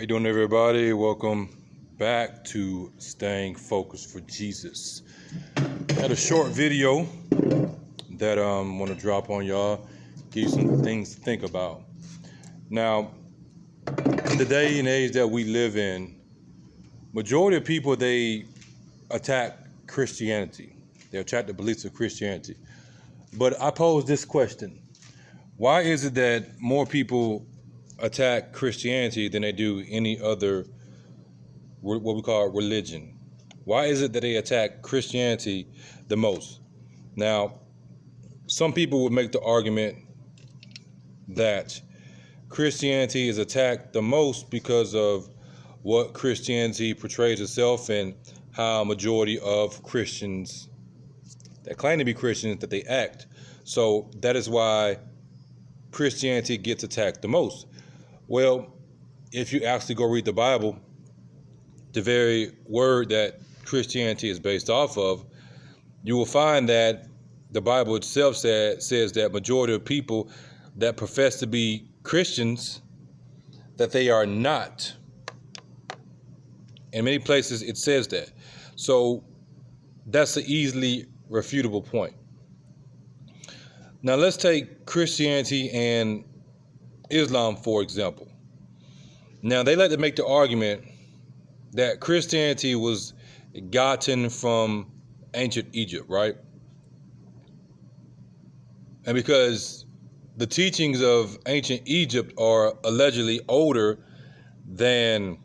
How you doing, everybody? Welcome back to Staying Focused for Jesus. Had a short video that want to drop on y'all, give you some things to think about. Now, in the day and age that we live in, majority of people, they attack Christianity. They attack the beliefs of Christianity. But I pose this question: why is it that more people attack Christianity than they do any other, what we call religion? Why is it that they attack Christianity the most? Now, some people would make the argument that Christianity is attacked the most because of what Christianity portrays itself and how a majority of Christians that claim to be Christians that they act. So that is why Christianity gets attacked the most. Well, if you actually go read the Bible, the very word that Christianity is based off of, you will find that the Bible itself says that majority of people that profess to be Christians, that they are not. In many places it says that. So that's an easily refutable point. Now let's take Christianity and Islam, for example. Now they like to make the argument that Christianity was gotten from ancient Egypt, right? And because the teachings of ancient Egypt are allegedly older than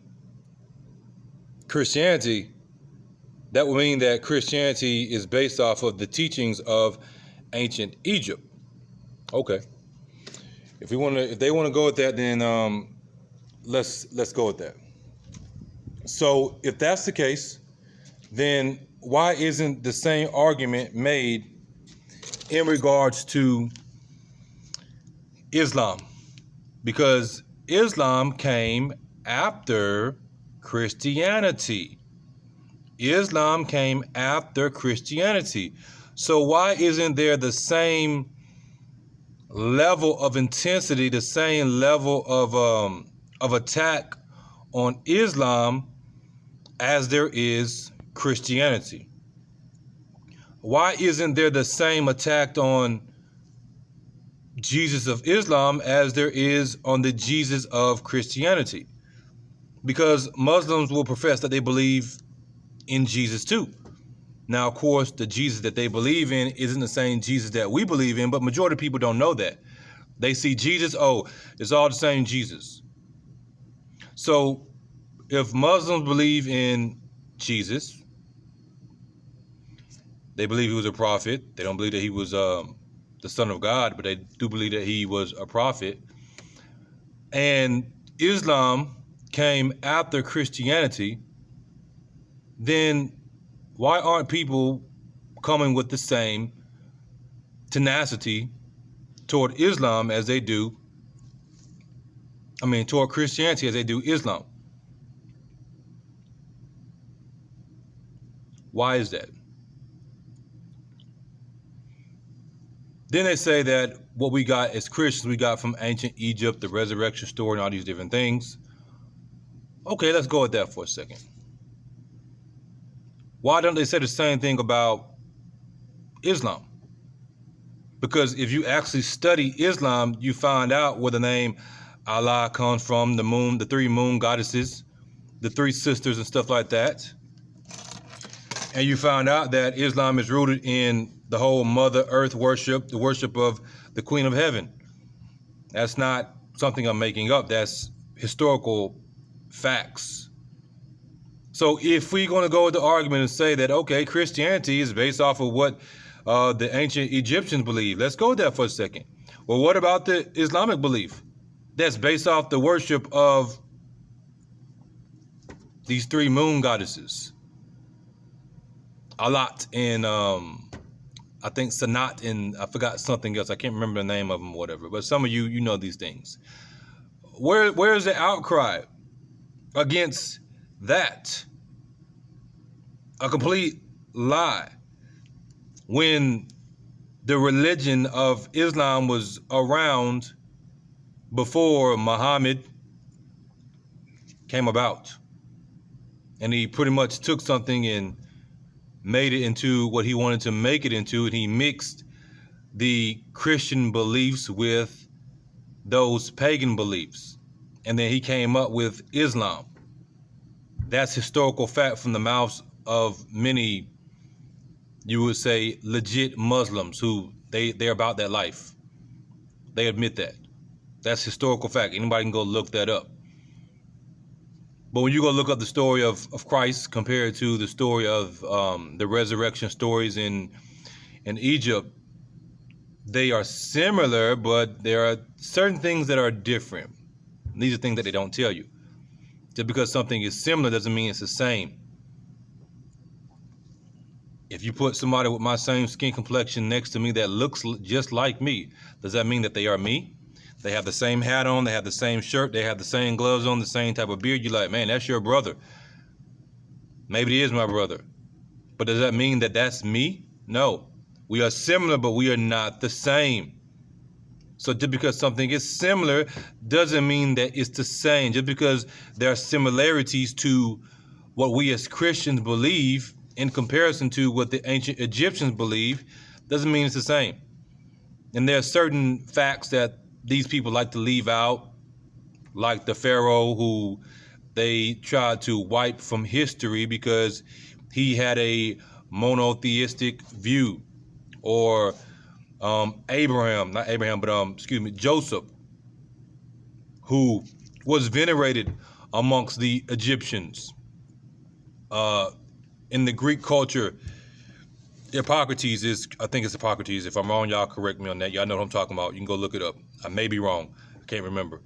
Christianity, that would mean that Christianity is based off of the teachings of ancient Egypt. Okay. If they want to go with that, then let's go with that. So if that's the case, then why isn't the same argument made in regards to Islam? Because Islam came after Christianity. Islam came after Christianity. So why isn't there the same level of intensity, the same level of attack on Islam as there is Christianity? Why isn't there the same attack on Jesus of Islam as there is on the Jesus of Christianity? Because Muslims will profess that they believe in Jesus too. Now, of course, the Jesus that they believe in isn't the same Jesus that we believe in, but majority of people don't know that. They see Jesus, oh, it's all the same Jesus. So if Muslims believe in Jesus, they believe he was a prophet. They don't believe that he was the Son of God, but they do believe that he was a prophet. And Islam came after Christianity, then why aren't people coming with the same tenacity toward Islam as they do, toward Christianity as they do Islam? Why is that? Then they say that what we got as Christians, we got from ancient Egypt, the resurrection story, and all these different things. Okay, let's go with that for a second. Why don't they say the same thing about Islam? Because if you actually study Islam, you find out where the name Allah comes from, the moon, the three moon goddesses, the three sisters and stuff like that. And you find out that Islam is rooted in the whole Mother Earth worship, the worship of the Queen of Heaven. That's not something I'm making up. That's historical facts. So if we're going to go with the argument and say that, okay, Christianity is based off of what the ancient Egyptians believed, let's go with that for a second. Well, what about the Islamic belief that's based off the worship of these three moon goddesses? Alat and I think Sanat, and I forgot something else. I can't remember the name of them or whatever. But some of you know these things. Where is the outcry against that? A complete lie. When the religion of Islam was around before Muhammad came about. And he pretty much took something and made it into what he wanted to make it into, and he mixed the Christian beliefs with those pagan beliefs. And then he came up with Islam. That's historical fact from the mouths of many, you would say, legit Muslims who they're about that life. They admit that. That's historical fact. Anybody can go look that up. But when you go look up the story of Christ compared to the story of the resurrection stories in Egypt, they are similar, but there are certain things that are different. These are things that they don't tell you. Just because something is similar doesn't mean it's the same. If you put somebody with my same skin complexion next to me that looks just like me, does that mean that they are me? They have the same hat on, they have the same shirt, they have the same gloves on, the same type of beard. You're like, man, that's your brother. Maybe it is my brother. But does that mean that that's me? No. We are similar, but we are not the same. So just because something is similar doesn't mean that it's the same. Just because there are similarities to what we as Christians believe in comparison to what the ancient Egyptians believe doesn't mean it's the same. And there are certain facts that these people like to leave out, like the Pharaoh who they tried to wipe from history because he had a monotheistic view, or Joseph, who was venerated amongst the Egyptians. In the Greek culture, Hippocrates is, I think it's Hippocrates. If I'm wrong, y'all correct me on that. Y'all know what I'm talking about. You can go look it up. I may be wrong. I can't remember.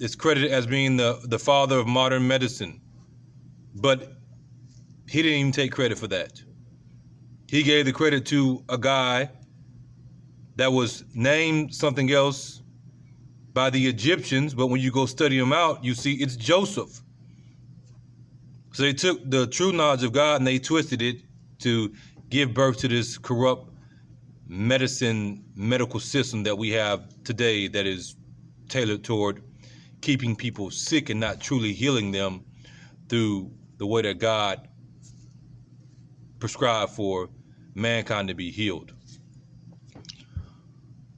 It's credited as being the father of modern medicine. But he didn't even take credit for that. He gave the credit to a guy that was named something else by the Egyptians, but when you go study him out, you see it's Joseph. So they took the true knowledge of God and they twisted it to give birth to this corrupt medical system that we have today that is tailored toward keeping people sick and not truly healing them through the way that God prescribed for mankind to be healed.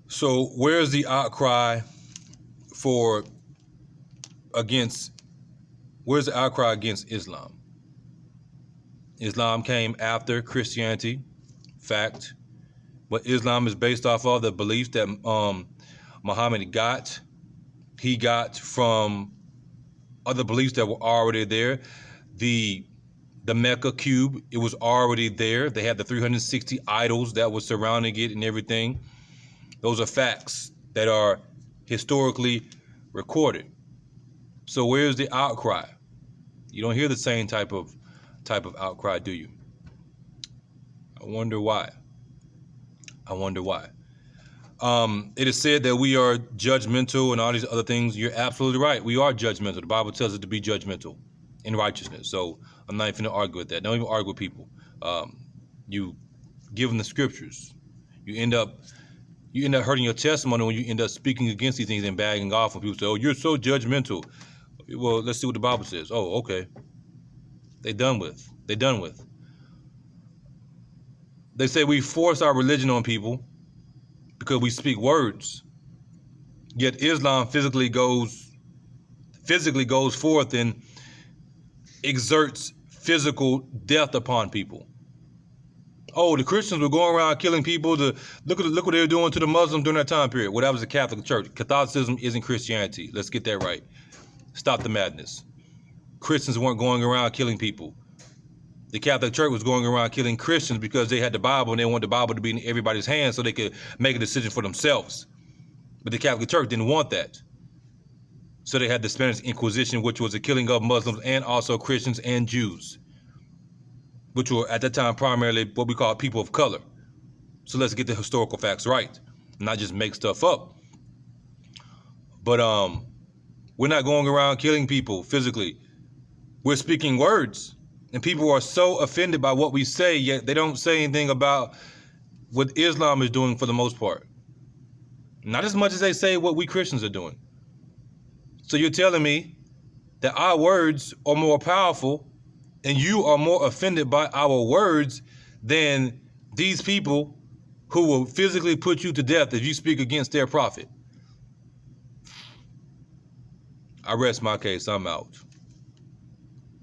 So where's the outcry against Islam? Islam came after Christianity, fact. But Islam is based off of the beliefs that Muhammad got. He got from other beliefs that were already there. The Mecca cube, it was already there. They had the 360 idols that were surrounding it and everything. Those are facts that are historically recorded. So where's the outcry? You don't hear the same type of outcry, do you? I wonder why. It is said that we are judgmental and all these other things. You're absolutely right. We are judgmental. The Bible tells us to be judgmental in righteousness. So I'm not even going to argue with that. Don't even argue with people. You give them the scriptures. You end up hurting your testimony when you end up speaking against these things and bagging off when people say, oh, you're so judgmental. Well, let's see what the Bible says. Oh, okay. They done with. They say we force our religion on people because we speak words. Yet Islam physically goes forth and exerts physical death upon people. Oh, the Christians were going around killing people. Look what they were doing to the Muslims during that time period. Well, that was the Catholic Church. Catholicism isn't Christianity. Let's get that right. Stop the madness. Christians weren't going around killing people. The Catholic Church was going around killing Christians because they had the Bible and they wanted the Bible to be in everybody's hands so they could make a decision for themselves. But the Catholic Church didn't want that. So they had the Spanish Inquisition, which was the killing of Muslims and also Christians and Jews, which were at that time primarily what we call people of color. So let's get the historical facts right, not just make stuff up. But we're not going around killing people physically. We're speaking words. And people are so offended by what we say, yet they don't say anything about what Islam is doing for the most part. Not as much as they say what we Christians are doing. So you're telling me that our words are more powerful and you are more offended by our words than these people who will physically put you to death if you speak against their prophet. I rest my case. I'm out.